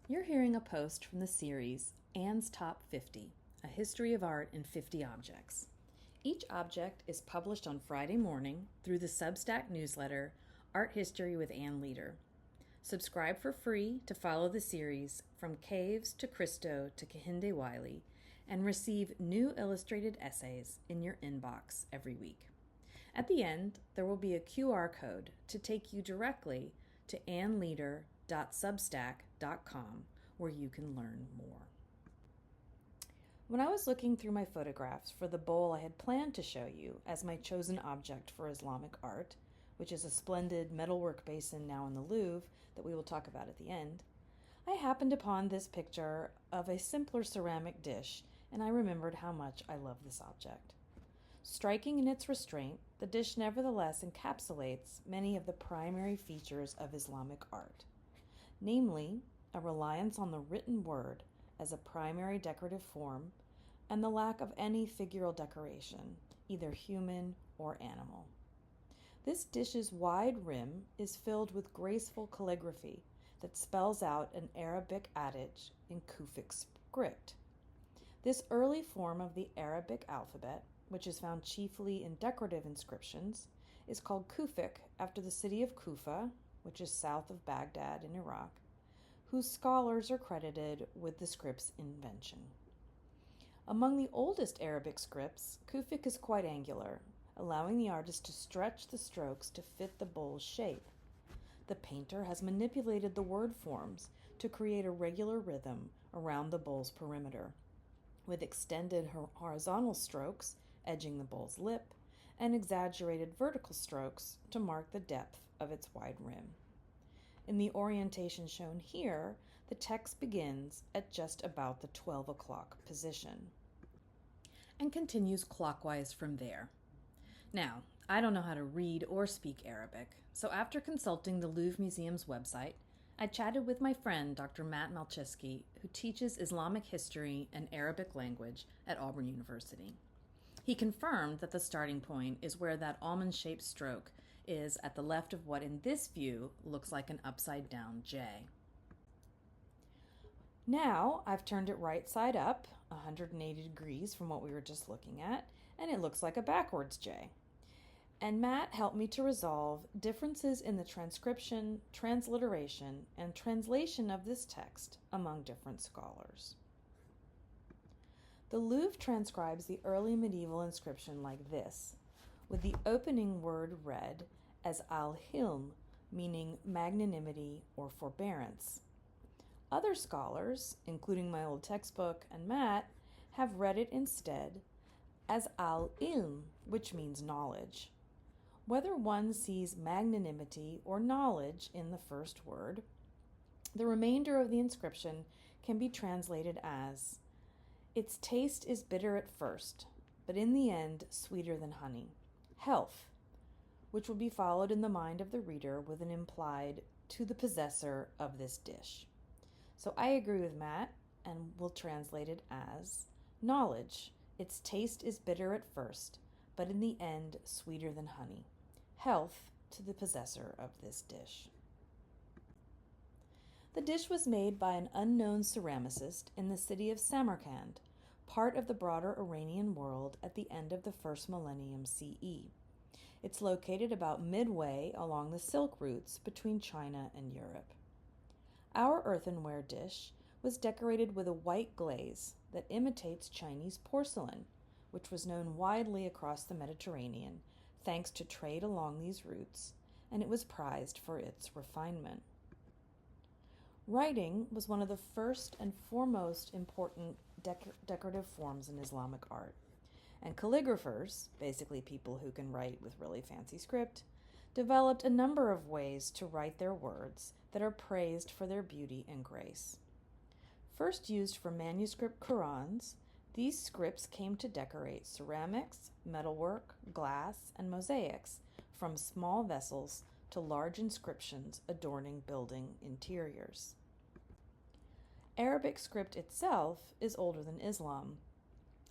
You're hearing a post from the series Anne's Top 50, A History of Art in 50 Objects. Each object is published on Friday morning through the Substack newsletter Art History with Anne Leader. Subscribe for free to follow the series from Caves to Christo to Kehinde Wiley and receive new illustrated essays in your inbox every week. At the end, there will be a QR code to take you directly to anneleader.substack.com where you can learn more. When I was looking through my photographs for the bowl I had planned to show you as my chosen object for Islamic art, which is a splendid metalwork basin now in the Louvre that we will talk about at the end, I happened upon this picture of a simpler ceramic dish, and I remembered how much I love this object. Striking in its restraint, the dish nevertheless encapsulates many of the primary features of Islamic art, namely a reliance on the written word as a primary decorative form and the lack of any figural decoration, either human or animal. This dish's wide rim is filled with graceful calligraphy that spells out an Arabic adage in Kufic script. This early form of the Arabic alphabet, which is found chiefly in decorative inscriptions, is called Kufic after the city of Kufa, which is south of Baghdad in Iraq, whose scholars are credited with the script's invention. Among the oldest Arabic scripts, Kufic is quite angular, allowing the artist to stretch the strokes to fit the bowl's shape. The painter has manipulated the word forms to create a regular rhythm around the bowl's perimeter, with extended horizontal strokes edging the bowl's lip and exaggerated vertical strokes to mark the depth of its wide rim. In the orientation shown here, the text begins at just about the 12 o'clock position and continues clockwise from there. Now, I don't know how to read or speak Arabic, so after consulting the Louvre Museum's website, I chatted with my friend Dr. Matt Malczewski, who teaches Islamic history and Arabic language at Auburn University. He confirmed that the starting point is where that almond-shaped stroke is at the left of what in this view looks like an upside-down J. Now I've turned it right side up, 180 degrees from what we were just looking at, and it looks like a backwards J. And Matt helped me to resolve differences in the transcription, transliteration, and translation of this text among different scholars. The Louvre transcribes the early medieval inscription like this, with the opening word read as al-hilm, meaning magnanimity or forbearance. Other scholars, including my old textbook and Matt, have read it instead as al-ilm, which means knowledge. Whether one sees magnanimity or knowledge in the first word, the remainder of the inscription can be translated as, "Its taste is bitter at first, but in the end sweeter than honey. Health," which will be followed in the mind of the reader with an implied "to the possessor of this dish." So I agree with Matt and will translate it as, "Knowledge, its taste is bitter at first, but in the end sweeter than honey. Health to the possessor of this dish." The dish was made by an unknown ceramicist in the city of Samarkand, part of the broader Iranian world at the end of the first millennium CE. It's located about midway along the silk routes between China and Europe. Our earthenware dish was decorated with a white glaze that imitates Chinese porcelain, which was known widely across the Mediterranean thanks to trade along these routes, and it was prized for its refinement. Writing was one of the first and foremost important decorative forms in Islamic art, and calligraphers, basically people who can write with really fancy script, developed a number of ways to write their words that are praised for their beauty and grace. First used for manuscript Qur'ans, these scripts came to decorate ceramics, metalwork, glass, and mosaics, from small vessels to large inscriptions adorning building interiors. Arabic script itself is older than Islam,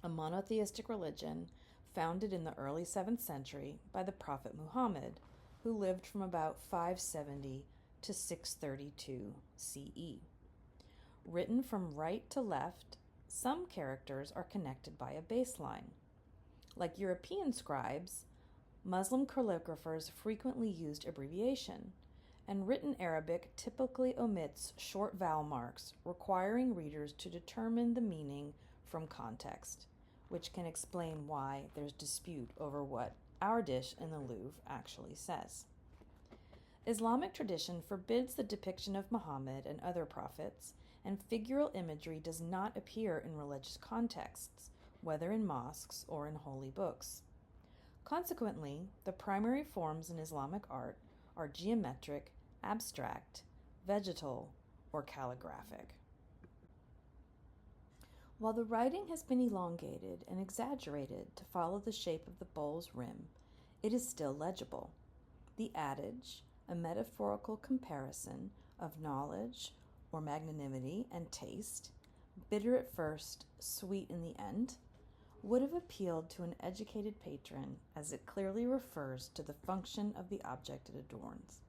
a monotheistic religion founded in the early 7th century by the Prophet Muhammad, who lived from about 570 to 632 CE. Written from right to left, some characters are connected by a baseline. Like European scribes, Muslim calligraphers frequently used abbreviation, and written Arabic typically omits short vowel marks, requiring readers to determine the meaning from context, which can explain why there's dispute over what our dish in the Louvre actually says. Islamic tradition forbids the depiction of Muhammad and other prophets, and figural imagery does not appear in religious contexts, whether in mosques or in holy books. Consequently, the primary forms in Islamic art are geometric, abstract, vegetal, or calligraphic. While the writing has been elongated and exaggerated to follow the shape of the bowl's rim, it is still legible. The adage, a metaphorical comparison of knowledge or magnanimity and taste, bitter at first, sweet in the end, would have appealed to an educated patron, as it clearly refers to the function of the object it adorns.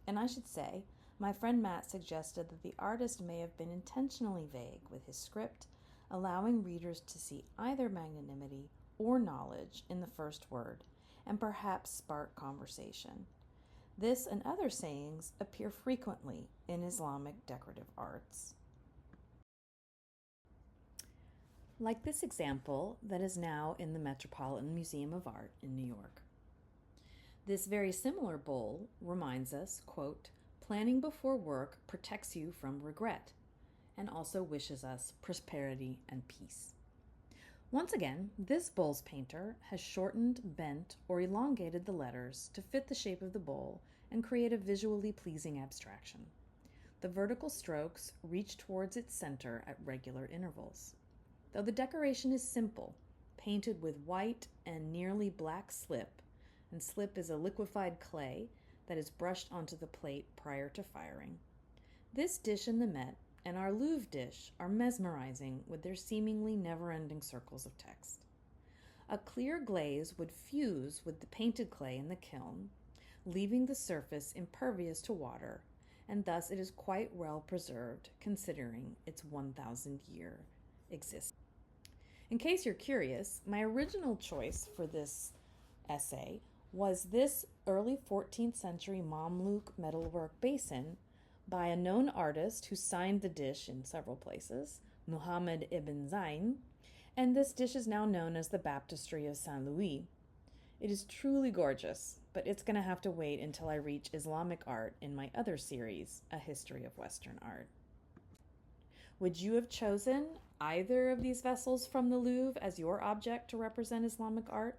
And I should say, my friend Matt suggested that the artist may have been intentionally vague with his script, allowing readers to see either magnanimity or knowledge in the first word, and perhaps spark conversation. This and other sayings appear frequently in Islamic decorative arts. Like this example that is now in the Metropolitan Museum of Art in New York. This very similar bowl reminds us, quote, planning before work protects you from regret, and also wishes us prosperity and peace. Once again, this bowl's painter has shortened, bent, or elongated the letters to fit the shape of the bowl and create a visually pleasing abstraction. The vertical strokes reach towards its center at regular intervals. Though the decoration is simple, painted with white and nearly black slip, and slip is a liquefied clay that is brushed onto the plate prior to firing, this dish in the Met and our Louvre dish are mesmerizing with their seemingly never-ending circles of text. A clear glaze would fuse with the painted clay in the kiln, leaving the surface impervious to water, and thus it is quite well preserved considering its 1,000-year existence. In case you're curious, my original choice for this essay was this early 14th century Mamluk metalwork basin by a known artist who signed the dish in several places, Muhammad ibn Zayn, and this dish is now known as the Baptistère of Saint Louis. It is truly gorgeous, but it's going to have to wait until I reach Islamic art in my other series, A History of Western Art. Would you have chosen either of these vessels from the Louvre as your object to represent Islamic art?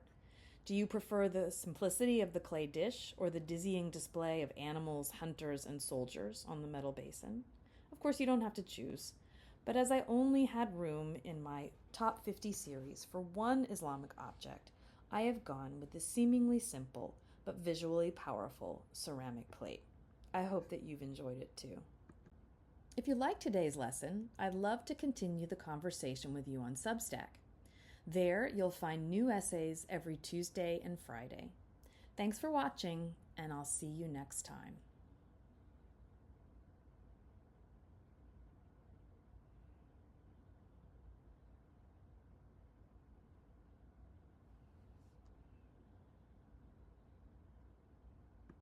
Do you prefer the simplicity of the clay dish or the dizzying display of animals, hunters, and soldiers on the metal basin? Of course, you don't have to choose, but as I only had room in my top 50 series for one Islamic object, I have gone with the seemingly simple but visually powerful ceramic plate. I hope that you've enjoyed it too. If you liked today's lesson, I'd love to continue the conversation with you on Substack. There, you'll find new essays every Tuesday and Friday. Thanks for watching, and I'll see you next time.